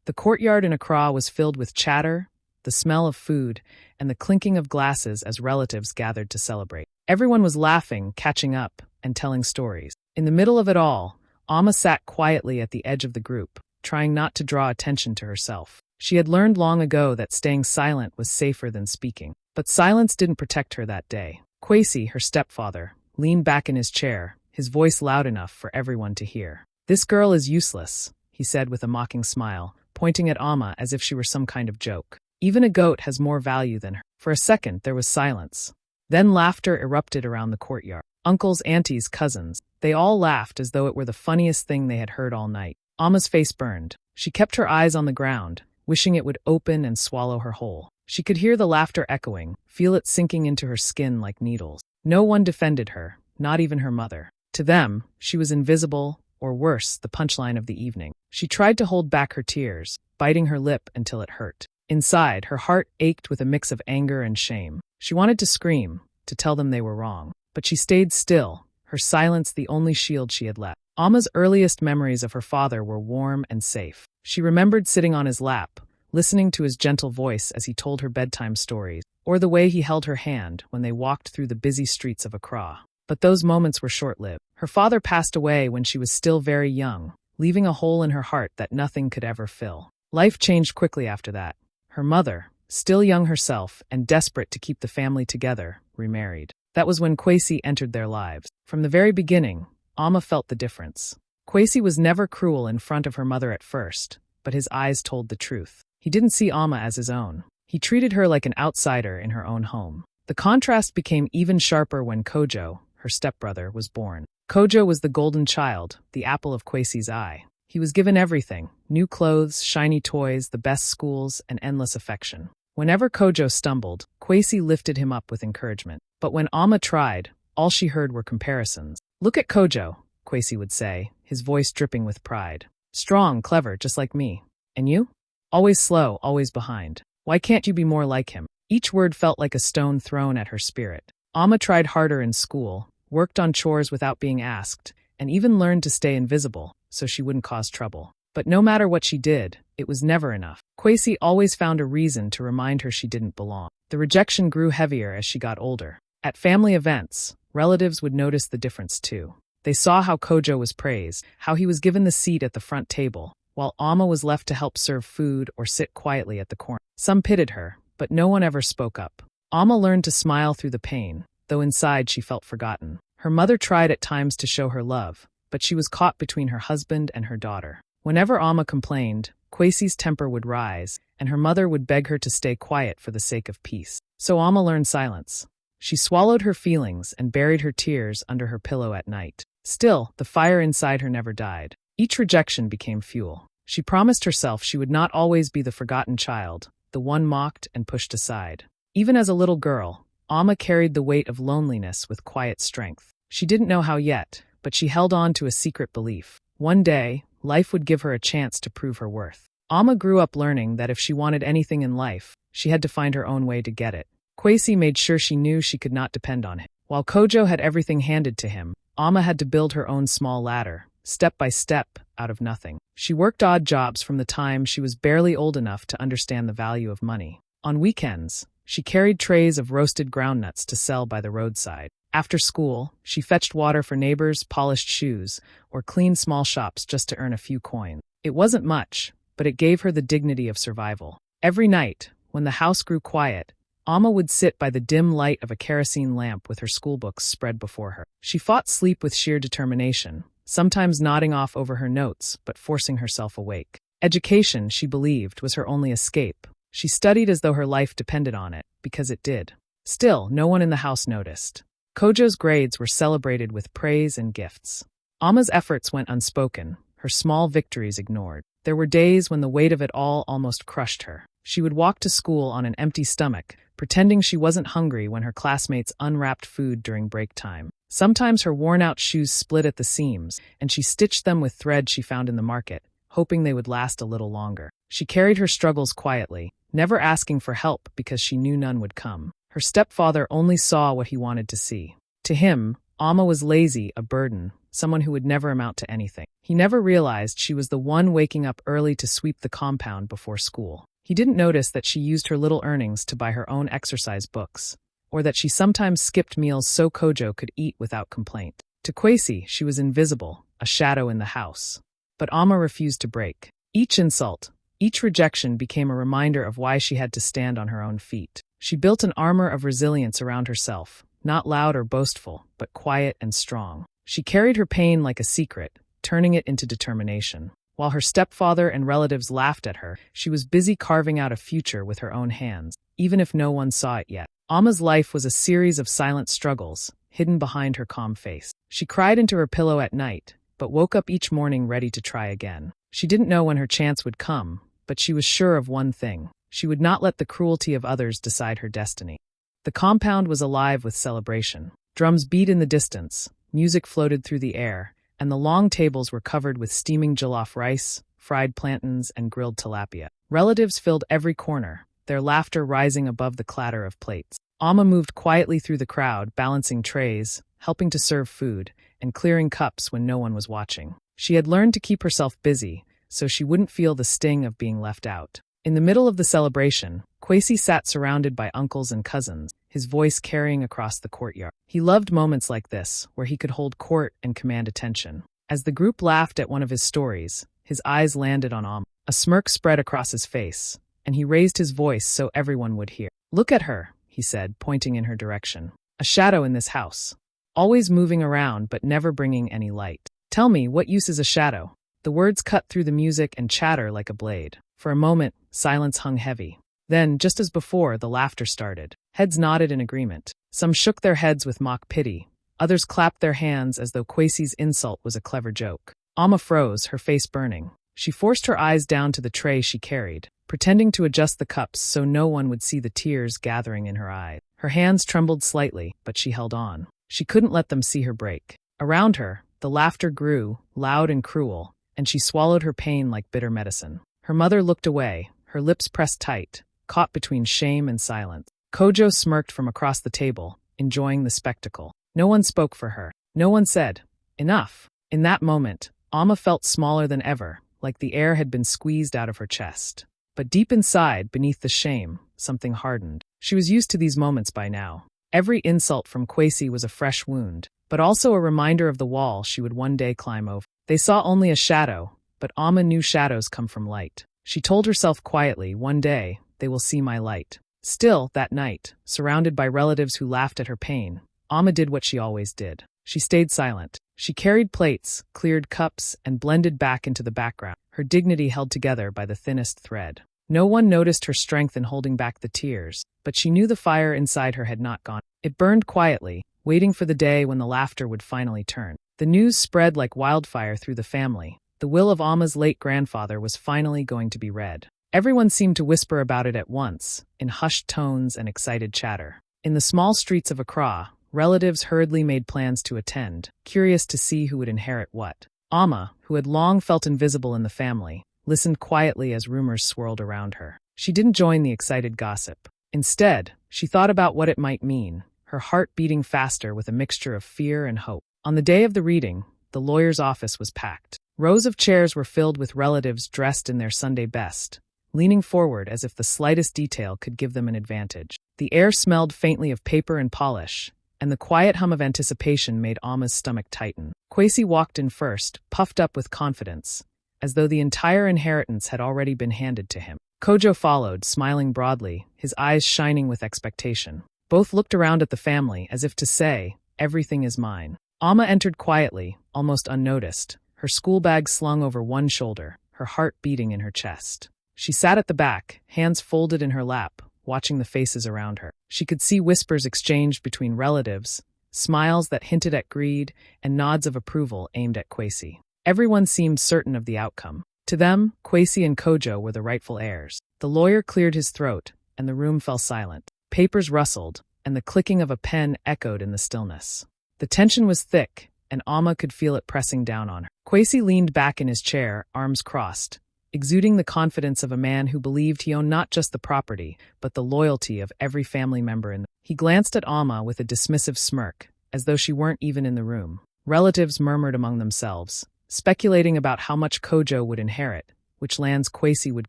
The courtyard in Accra was filled with chatter, the smell of food, and the clinking of glasses as relatives gathered to celebrate. Everyone was laughing, catching up, and telling stories. In the middle of it all, Amma sat quietly at the edge of the group, trying not to draw attention to herself. She had learned long ago that staying silent was safer than speaking. But silence didn't protect her that day. Kwesi, her stepfather, leaned back in his chair, his voice loud enough for everyone to hear. "This girl is useless," he said with a mocking smile, pointing at Amma as if she were some kind of joke. "Even a goat has more value than her." For a second, there was silence. Then laughter erupted around the courtyard. Uncles, aunties, cousins, they all laughed as though it were the funniest thing they had heard all night. Amma's face burned. She kept her eyes on the ground, wishing it would open and swallow her whole. She could hear the laughter echoing, feel it sinking into her skin like needles. No one defended her, not even her mother. To them, she was invisible, or worse, the punchline of the evening. She tried to hold back her tears, biting her lip until it hurt. Inside, her heart ached with a mix of anger and shame. She wanted to scream, to tell them they were wrong. But she stayed still, her silence the only shield she had left. Amma's earliest memories of her father were warm and safe. She remembered sitting on his lap, listening to his gentle voice as he told her bedtime stories, or the way he held her hand when they walked through the busy streets of Accra. But those moments were short-lived. Her father passed away when she was still very young, leaving a hole in her heart that nothing could ever fill. Life changed quickly after that. Her mother, still young herself and desperate to keep the family together, remarried. That was when Kwesi entered their lives. From the very beginning, Amma felt the difference. Kwesi was never cruel in front of her mother at first, but his eyes told the truth. He didn't see Amma as his own. He treated her like an outsider in her own home. The contrast became even sharper when Kojo, her stepbrother, was born. Kojo was the golden child, the apple of Kwesi's eye. He was given everything: new clothes, shiny toys, the best schools, and endless affection. Whenever Kojo stumbled, Kwesi lifted him up with encouragement. But when Amma tried, all she heard were comparisons. "Look at Kojo," Kwesi would say, his voice dripping with pride. "Strong, clever, just like me. And you? Always slow, always behind. Why can't you be more like him?" Each word felt like a stone thrown at her spirit. Amma tried harder in school, worked on chores without being asked, and even learned to stay invisible, so she wouldn't cause trouble. But no matter what she did, it was never enough. Kwesi always found a reason to remind her she didn't belong. The rejection grew heavier as she got older. At family events, relatives would notice the difference too. They saw how Kojo was praised, how he was given the seat at the front table, while Amma was left to help serve food or sit quietly at the corner. Some pitied her, but no one ever spoke up. Amma learned to smile through the pain, though inside she felt forgotten. Her mother tried at times to show her love, but she was caught between her husband and her daughter. Whenever Amma complained, Kwesi's temper would rise, and her mother would beg her to stay quiet for the sake of peace. So Amma learned silence. She swallowed her feelings and buried her tears under her pillow at night. Still, the fire inside her never died. Each rejection became fuel. She promised herself she would not always be the forgotten child, the one mocked and pushed aside. Even as a little girl, Amma carried the weight of loneliness with quiet strength. She didn't know how yet, but she held on to a secret belief. One day, life would give her a chance to prove her worth. Amma grew up learning that if she wanted anything in life, she had to find her own way to get it. Kwesi made sure she knew she could not depend on him. While Kojo had everything handed to him, Amma had to build her own small ladder, step by step, out of nothing. She worked odd jobs from the time she was barely old enough to understand the value of money. On weekends, she carried trays of roasted groundnuts to sell by the roadside. After school, she fetched water for neighbors, polished shoes, or cleaned small shops just to earn a few coins. It wasn't much, but it gave her the dignity of survival. Every night, when the house grew quiet, Amma would sit by the dim light of a kerosene lamp with her schoolbooks spread before her. She fought sleep with sheer determination, sometimes nodding off over her notes but forcing herself awake. Education, she believed, was her only escape. She studied as though her life depended on it, because it did. Still, no one in the house noticed. Kojo's grades were celebrated with praise and gifts. Amma's efforts went unspoken, her small victories ignored. There were days when the weight of it all almost crushed her. She would walk to school on an empty stomach, pretending she wasn't hungry when her classmates unwrapped food during break time. Sometimes her worn-out shoes split at the seams, and she stitched them with thread she found in the market, hoping they would last a little longer. She carried her struggles quietly, never asking for help because she knew none would come. Her stepfather only saw what he wanted to see. To him, Amma was lazy, a burden, someone who would never amount to anything. He never realized she was the one waking up early to sweep the compound before school. He didn't notice that she used her little earnings to buy her own exercise books, or that she sometimes skipped meals so Kojo could eat without complaint. To Kwesi, she was invisible, a shadow in the house. But Amma refused to break. Each insult, each rejection became a reminder of why she had to stand on her own feet. She built an armor of resilience around herself, not loud or boastful, but quiet and strong. She carried her pain like a secret, turning it into determination. While her stepfather and relatives laughed at her, she was busy carving out a future with her own hands, even if no one saw it yet. Amma's life was a series of silent struggles, hidden behind her calm face. She cried into her pillow at night, but woke up each morning ready to try again. She didn't know when her chance would come, but she was sure of one thing. She would not let the cruelty of others decide her destiny. The compound was alive with celebration. Drums beat in the distance, music floated through the air, and the long tables were covered with steaming jollof rice, fried plantains, and grilled tilapia. Relatives filled every corner, their laughter rising above the clatter of plates. Amma moved quietly through the crowd, balancing trays, helping to serve food, and clearing cups when no one was watching. She had learned to keep herself busy, so she wouldn't feel the sting of being left out. In the middle of the celebration, Kwesi sat surrounded by uncles and cousins, his voice carrying across the courtyard. He loved moments like this, where he could hold court and command attention. As the group laughed at one of his stories, his eyes landed on Amma. A smirk spread across his face, and he raised his voice so everyone would hear. "Look at her," he said, pointing in her direction. "A shadow in this house. Always moving around but never bringing any light. Tell me, what use is a shadow?" The words cut through the music and chatter like a blade. For a moment, silence hung heavy. Then, just as before, the laughter started. Heads nodded in agreement. Some shook their heads with mock pity. Others clapped their hands as though Kwesi's insult was a clever joke. Amma froze, her face burning. She forced her eyes down to the tray she carried, pretending to adjust the cups so no one would see the tears gathering in her eyes. Her hands trembled slightly, but she held on. She couldn't let them see her break. Around her, the laughter grew, loud and cruel, and she swallowed her pain like bitter medicine. Her mother looked away, her lips pressed tight, caught between shame and silence. Kojo smirked from across the table, enjoying the spectacle. No one spoke for her. No one said, "Enough." In that moment, Amma felt smaller than ever, like the air had been squeezed out of her chest. But deep inside, beneath the shame, something hardened. She was used to these moments by now. Every insult from Kwesi was a fresh wound, but also a reminder of the wall she would one day climb over. They saw only a shadow, but Amma knew shadows come from light. She told herself quietly, "One day, they will see my light." Still, that night, surrounded by relatives who laughed at her pain, Amma did what she always did. She stayed silent. She carried plates, cleared cups, and blended back into the background, her dignity held together by the thinnest thread. No one noticed her strength in holding back the tears, but she knew the fire inside her had not gone. It burned quietly, waiting for the day when the laughter would finally turn. The news spread like wildfire through the family. The will of Amma's late grandfather was finally going to be read. Everyone seemed to whisper about it at once, in hushed tones and excited chatter. In the small streets of Accra, relatives hurriedly made plans to attend, curious to see who would inherit what. Amma, who had long felt invisible in the family, listened quietly as rumors swirled around her. She didn't join the excited gossip. Instead, she thought about what it might mean, her heart beating faster with a mixture of fear and hope. On the day of the reading, the lawyer's office was packed. Rows of chairs were filled with relatives dressed in their Sunday best, leaning forward as if the slightest detail could give them an advantage. The air smelled faintly of paper and polish, and the quiet hum of anticipation made Amma's stomach tighten. Kwesi walked in first, puffed up with confidence, as though the entire inheritance had already been handed to him. Kojo followed, smiling broadly, his eyes shining with expectation. Both looked around at the family as if to say, "Everything is mine." Amma entered quietly, almost unnoticed, her school bag slung over one shoulder, her heart beating in her chest. She sat at the back, hands folded in her lap, watching the faces around her. She could see whispers exchanged between relatives, smiles that hinted at greed, and nods of approval aimed at Kwesi. Everyone seemed certain of the outcome. To them, Kwesi and Kojo were the rightful heirs. The lawyer cleared his throat, and the room fell silent. Papers rustled, and the clicking of a pen echoed in the stillness. The tension was thick, and Amma could feel it pressing down on her. Kwesi leaned back in his chair, arms crossed, exuding the confidence of a man who believed he owned not just the property, but the loyalty of every family member in the. He glanced at Amma with a dismissive smirk, as though she weren't even in the room. Relatives murmured among themselves, speculating about how much Kojo would inherit, which lands Kwesi would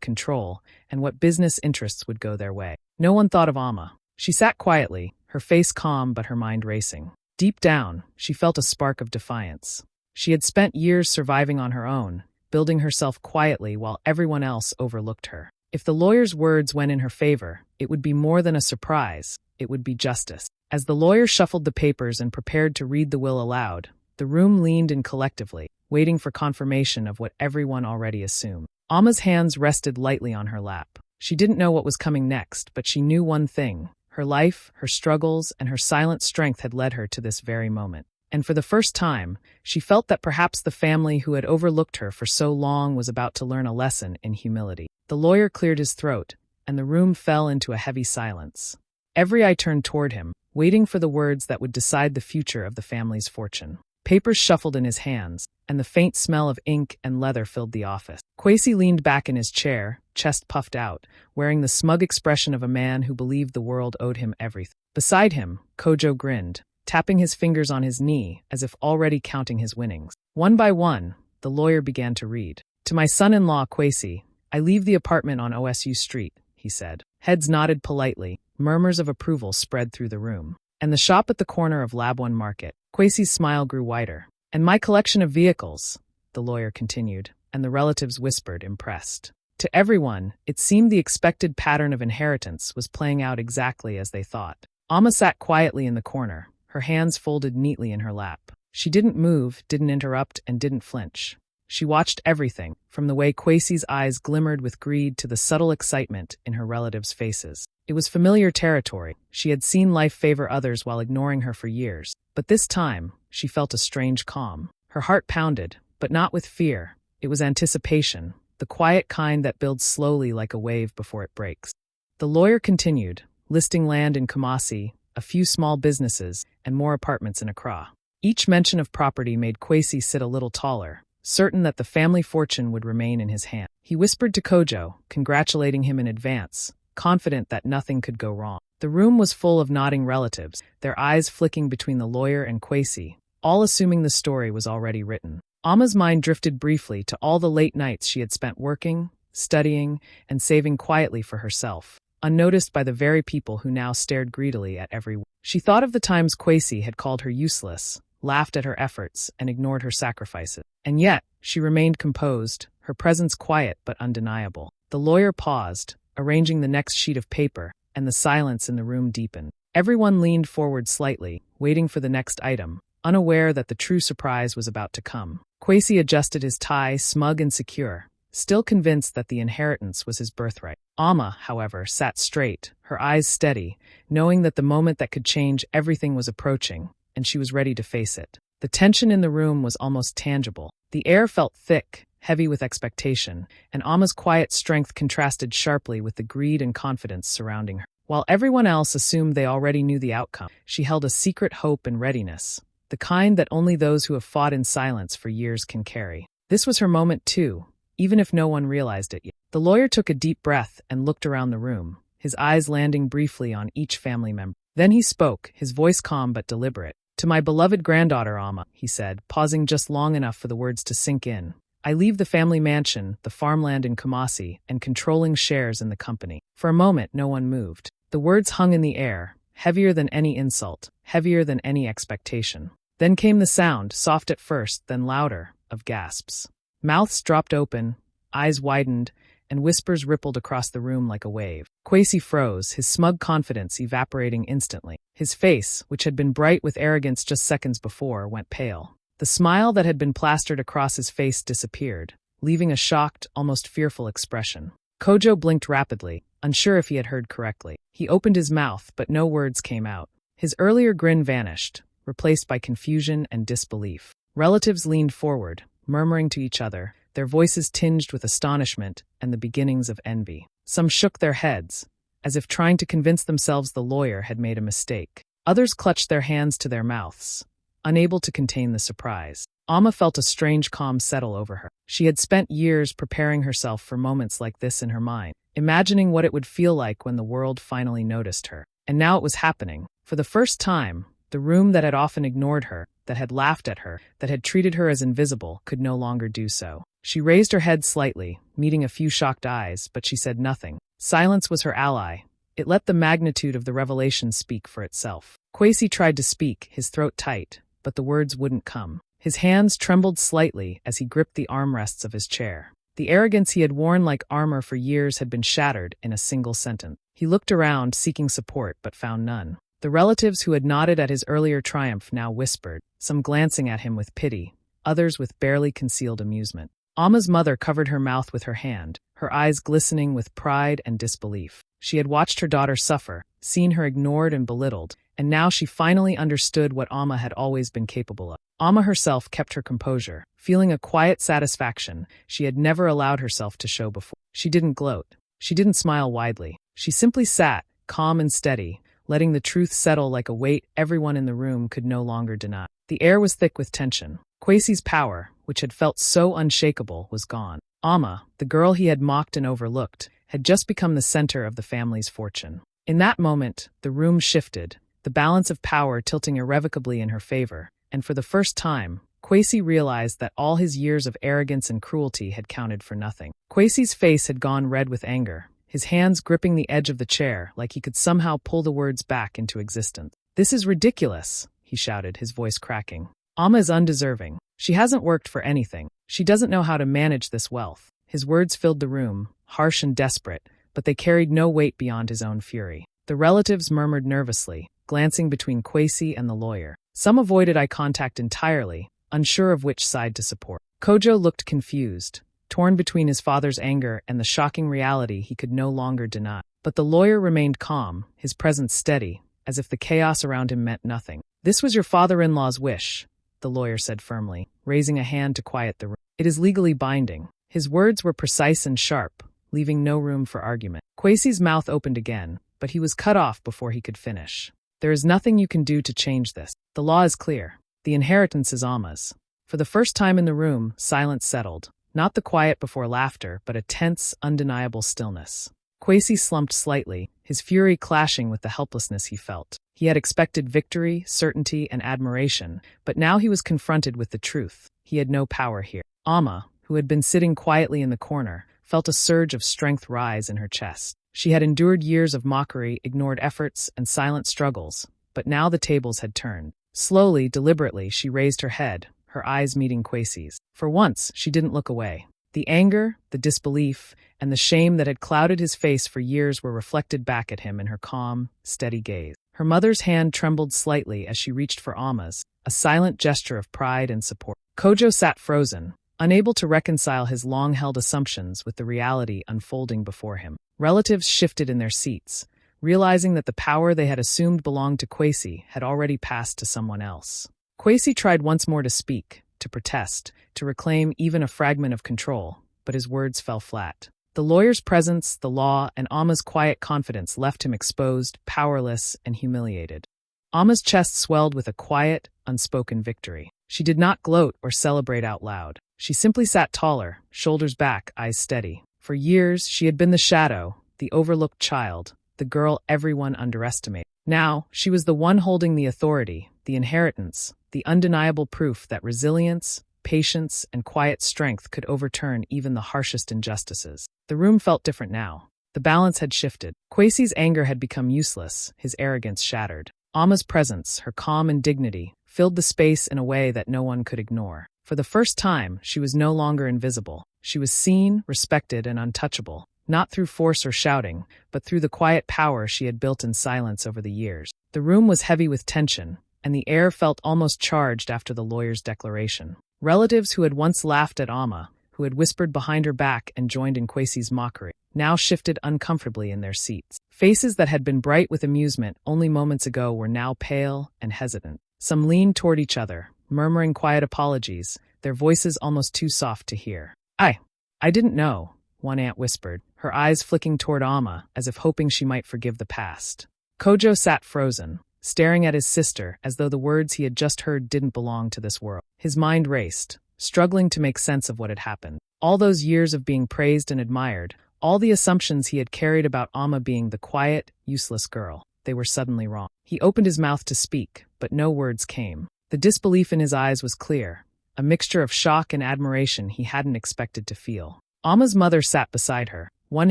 control, and what business interests would go their way. No one thought of Amma. She sat quietly, her face calm but her mind racing. Deep down, she felt a spark of defiance. She had spent years surviving on her own, building herself quietly while everyone else overlooked her. If the lawyer's words went in her favor, it would be more than a surprise, it would be justice. As the lawyer shuffled the papers and prepared to read the will aloud, the room leaned in collectively, waiting for confirmation of what everyone already assumed. Amma's hands rested lightly on her lap. She didn't know what was coming next, but she knew one thing. Her life, her struggles, and her silent strength had led her to this very moment. And for the first time, she felt that perhaps the family who had overlooked her for so long was about to learn a lesson in humility. The lawyer cleared his throat, and the room fell into a heavy silence. Every eye turned toward him, waiting for the words that would decide the future of the family's fortune. Papers shuffled in his hands, and the faint smell of ink and leather filled the office. Kwesi leaned back in his chair, chest puffed out, wearing the smug expression of a man who believed the world owed him everything. Beside him, Kojo grinned, tapping his fingers on his knee as if already counting his winnings. One by one, the lawyer began to read. "To my son-in-law, Kwesi, I leave the apartment on OSU Street," he said. Heads nodded politely, murmurs of approval spread through the room. "And the shop at the corner of Labwan Market." Kwesi's smile grew wider. "And my collection of vehicles," the lawyer continued, and the relatives whispered, impressed. To everyone, it seemed the expected pattern of inheritance was playing out exactly as they thought. Amma sat quietly in the corner, her hands folded neatly in her lap. She didn't move, didn't interrupt, and didn't flinch. She watched everything, from the way Kwesi's eyes glimmered with greed to the subtle excitement in her relatives' faces. It was familiar territory. She had seen life favor others while ignoring her for years. But this time, she felt a strange calm. Her heart pounded, but not with fear. It was anticipation, the quiet kind that builds slowly like a wave before it breaks. The lawyer continued, listing land in Kumasi, a few small businesses, and more apartments in Accra. Each mention of property made Kwesi sit a little taller, certain that the family fortune would remain in his hand. He whispered to Kojo, congratulating him in advance, confident that nothing could go wrong. The room was full of nodding relatives, their eyes flicking between the lawyer and Kwesi, all assuming the story was already written. Amma's mind drifted briefly to all the late nights she had spent working, studying, and saving quietly for herself, unnoticed by the very people who now stared greedily at every word. She thought of the times Kwesi had called her useless, laughed at her efforts, and ignored her sacrifices. And yet, she remained composed, her presence quiet but undeniable. The lawyer paused, arranging the next sheet of paper, and the silence in the room deepened. Everyone leaned forward slightly, waiting for the next item, unaware that the true surprise was about to come. Kwesi adjusted his tie, smug and secure, still convinced that the inheritance was his birthright. Amma, however, sat straight, her eyes steady, knowing that the moment that could change everything was approaching, and she was ready to face it. The tension in the room was almost tangible. The air felt thick, heavy with expectation, and Amma's quiet strength contrasted sharply with the greed and confidence surrounding her. While everyone else assumed they already knew the outcome, she held a secret hope and readiness, the kind that only those who have fought in silence for years can carry. This was her moment too, even if no one realized it yet. The lawyer took a deep breath and looked around the room, his eyes landing briefly on each family member. Then he spoke, his voice calm but deliberate. "To my beloved granddaughter, Amma," he said, pausing just long enough for the words to sink in. "I leave the family mansion, the farmland in Kumasi, and controlling shares in the company." For a moment, no one moved. The words hung in the air, heavier than any insult, heavier than any expectation. Then came the sound, soft at first, then louder, of gasps. Mouths dropped open, eyes widened, and whispers rippled across the room like a wave. Kwesi froze, his smug confidence evaporating instantly. His face, which had been bright with arrogance just seconds before, went pale. The smile that had been plastered across his face disappeared, leaving a shocked, almost fearful expression. Kojo blinked rapidly, unsure if he had heard correctly. He opened his mouth, but no words came out. His earlier grin vanished, replaced by confusion and disbelief. Relatives leaned forward, murmuring to each other, their voices tinged with astonishment and the beginnings of envy. Some shook their heads, as if trying to convince themselves the lawyer had made a mistake. Others clutched their hands to their mouths, unable to contain the surprise. Amma felt a strange calm settle over her. She had spent years preparing herself for moments like this in her mind, imagining what it would feel like when the world finally noticed her. And now it was happening. For the first time, the room that had often ignored her, that had laughed at her, that had treated her as invisible, could no longer do so. She raised her head slightly, meeting a few shocked eyes, but she said nothing. Silence was her ally. It let the magnitude of the revelation speak for itself. Kwesi tried to speak, his throat tight, but the words wouldn't come. His hands trembled slightly as he gripped the armrests of his chair. The arrogance he had worn like armor for years had been shattered in a single sentence. He looked around, seeking support, but found none. The relatives who had nodded at his earlier triumph now whispered, some glancing at him with pity, others with barely concealed amusement. Amma's mother covered her mouth with her hand, her eyes glistening with pride and disbelief. She had watched her daughter suffer, seen her ignored and belittled, and now she finally understood what Amma had always been capable of. Amma herself kept her composure, feeling a quiet satisfaction she had never allowed herself to show before. She didn't gloat. She didn't smile widely. She simply sat, calm and steady, letting the truth settle like a weight everyone in the room could no longer deny. The air was thick with tension. Kwesi's power, which had felt so unshakable, was gone. Amma, the girl he had mocked and overlooked, had just become the center of the family's fortune. In that moment, the room shifted, the balance of power tilting irrevocably in her favor, and for the first time, Kwesi realized that all his years of arrogance and cruelty had counted for nothing. Kwesi's face had gone red with anger, his hands gripping the edge of the chair like he could somehow pull the words back into existence. "This is ridiculous," he shouted, his voice cracking. "Amma is undeserving. She hasn't worked for anything. She doesn't know how to manage this wealth." His words filled the room, harsh and desperate, but they carried no weight beyond his own fury. The relatives murmured nervously, glancing between Kwesi and the lawyer. Some avoided eye contact entirely, unsure of which side to support. Kojo looked confused, torn between his father's anger and the shocking reality he could no longer deny. But the lawyer remained calm, his presence steady, as if the chaos around him meant nothing. "This was your father-in-law's wish," the lawyer said firmly, raising a hand to quiet the room. "It is legally binding." His words were precise and sharp, leaving no room for argument. Kwesi's mouth opened again, but he was cut off before he could finish. "There is nothing you can do to change this. The law is clear. The inheritance is Amma's." For the first time in the room, silence settled. Not the quiet before laughter, but a tense, undeniable stillness. Kwesi slumped slightly, his fury clashing with the helplessness he felt. He had expected victory, certainty, and admiration, but now he was confronted with the truth. He had no power here. Amma, who had been sitting quietly in the corner, felt a surge of strength rise in her chest. She had endured years of mockery, ignored efforts, and silent struggles, but now the tables had turned. Slowly, deliberately, she raised her head, her eyes meeting Kwesi's. For once, she didn't look away. The anger, the disbelief, and the shame that had clouded his face for years were reflected back at him in her calm, steady gaze. Her mother's hand trembled slightly as she reached for Amma's, a silent gesture of pride and support. Kojo sat frozen, unable to reconcile his long-held assumptions with the reality unfolding before him. Relatives shifted in their seats, realizing that the power they had assumed belonged to Kwesi had already passed to someone else. Kwesi tried once more to speak, to protest, to reclaim even a fragment of control, but his words fell flat. The lawyer's presence, the law, and Amma's quiet confidence left him exposed, powerless, and humiliated. Amma's chest swelled with a quiet, unspoken victory. She did not gloat or celebrate out loud. She simply sat taller, shoulders back, eyes steady. For years, she had been the shadow, the overlooked child, the girl everyone underestimated. Now, she was the one holding the authority, the inheritance, the undeniable proof that resilience, patience, and quiet strength could overturn even the harshest injustices. The room felt different now. The balance had shifted. Kwesi's anger had become useless, his arrogance shattered. Amma's presence, her calm and dignity, filled the space in a way that no one could ignore. For the first time, she was no longer invisible. She was seen, respected, and untouchable, not through force or shouting, but through the quiet power she had built in silence over the years. The room was heavy with tension, and the air felt almost charged after the lawyer's declaration. Relatives who had once laughed at Amma, who had whispered behind her back and joined in Kwesi's mockery, now shifted uncomfortably in their seats. Faces that had been bright with amusement only moments ago were now pale and hesitant. Some leaned toward each other, murmuring quiet apologies, their voices almost too soft to hear. I didn't know," one aunt whispered, her eyes flicking toward Amma as if hoping she might forgive the past. Kojo sat frozen, staring at his sister as though the words he had just heard didn't belong to this world. His mind raced, struggling to make sense of what had happened. All those years of being praised and admired, all the assumptions he had carried about Amma being the quiet, useless girl, they were suddenly wrong. He opened his mouth to speak, but no words came. The disbelief in his eyes was clear, a mixture of shock and admiration he hadn't expected to feel. Amma's mother sat beside her, one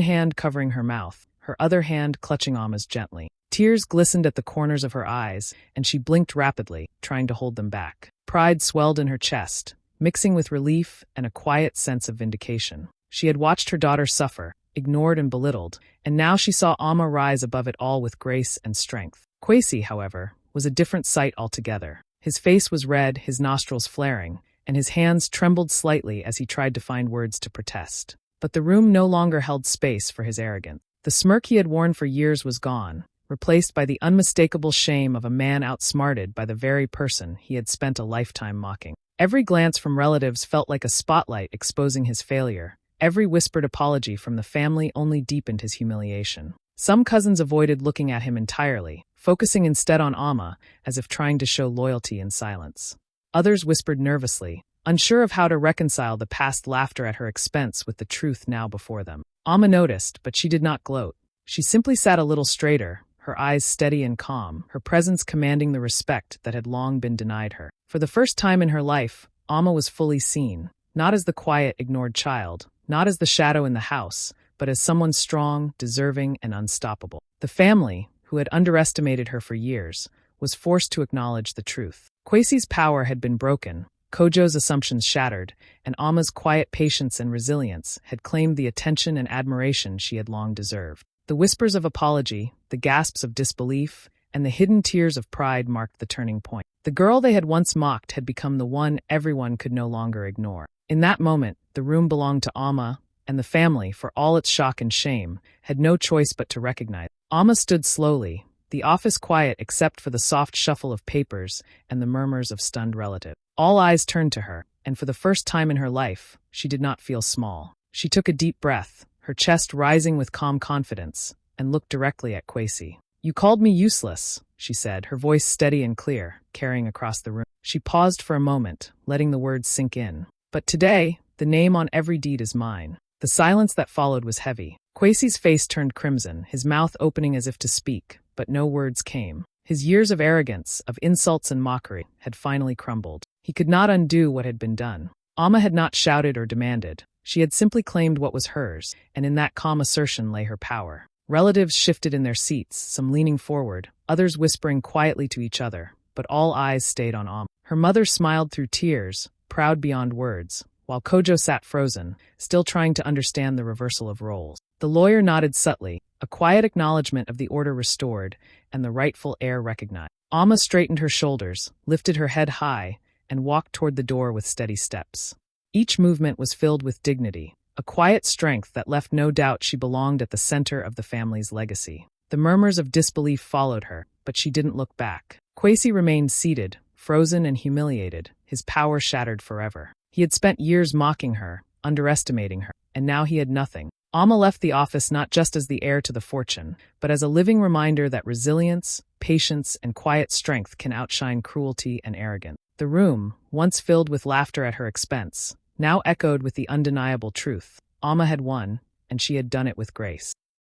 hand covering her mouth, her other hand clutching Amma's gently. Tears glistened at the corners of her eyes, and she blinked rapidly, trying to hold them back. Pride swelled in her chest, mixing with relief and a quiet sense of vindication. She had watched her daughter suffer, ignored and belittled, and now she saw Amma rise above it all with grace and strength. Kwesi, however, was a different sight altogether. His face was red, his nostrils flaring, and his hands trembled slightly as he tried to find words to protest. But the room no longer held space for his arrogance. The smirk he had worn for years was gone, replaced by the unmistakable shame of a man outsmarted by the very person he had spent a lifetime mocking. Every glance from relatives felt like a spotlight exposing his failure. Every whispered apology from the family only deepened his humiliation. Some cousins avoided looking at him entirely, focusing instead on Amma, as if trying to show loyalty in silence. Others whispered nervously, unsure of how to reconcile the past laughter at her expense with the truth now before them. Amma noticed, but she did not gloat. She simply sat a little straighter, her eyes steady and calm, her presence commanding the respect that had long been denied her. For the first time in her life, Amma was fully seen, not as the quiet, ignored child, not as the shadow in the house, but as someone strong, deserving, and unstoppable. The family, who had underestimated her for years, was forced to acknowledge the truth. Kwesi's power had been broken, Kojo's assumptions shattered, and Amma's quiet patience and resilience had claimed the attention and admiration she had long deserved. The whispers of apology, the gasps of disbelief, and the hidden tears of pride marked the turning point. The girl they had once mocked had become the one everyone could no longer ignore. In that moment, the room belonged to Amma, and the family, for all its shock and shame, had no choice but to recognize. Amma stood slowly, the office quiet except for the soft shuffle of papers and the murmurs of stunned relatives. All eyes turned to her, and for the first time in her life, she did not feel small. She took a deep breath, her chest rising with calm confidence, and looked directly at Kwesi. "You called me useless," she said, her voice steady and clear, carrying across the room. She paused for a moment, letting the words sink in. "But today, the name on every deed is mine." The silence that followed was heavy. Kwesi's face turned crimson, his mouth opening as if to speak, but no words came. His years of arrogance, of insults and mockery, had finally crumbled. He could not undo what had been done. Amma had not shouted or demanded. She had simply claimed what was hers, and in that calm assertion lay her power. Relatives shifted in their seats, some leaning forward, others whispering quietly to each other, but all eyes stayed on Amma. Her mother smiled through tears, proud beyond words, while Kojo sat frozen, still trying to understand the reversal of roles. The lawyer nodded subtly, a quiet acknowledgement of the order restored and the rightful heir recognized. Amma straightened her shoulders, lifted her head high, and walked toward the door with steady steps. Each movement was filled with dignity, a quiet strength that left no doubt she belonged at the center of the family's legacy. The murmurs of disbelief followed her, but she didn't look back. Kwesi remained seated, frozen and humiliated, his power shattered forever. He had spent years mocking her, underestimating her, and now he had nothing. Amma left the office not just as the heir to the fortune, but as a living reminder that resilience, patience, and quiet strength can outshine cruelty and arrogance. The room, once filled with laughter at her expense, now echoed with the undeniable truth. Amma had won, and she had done it with grace.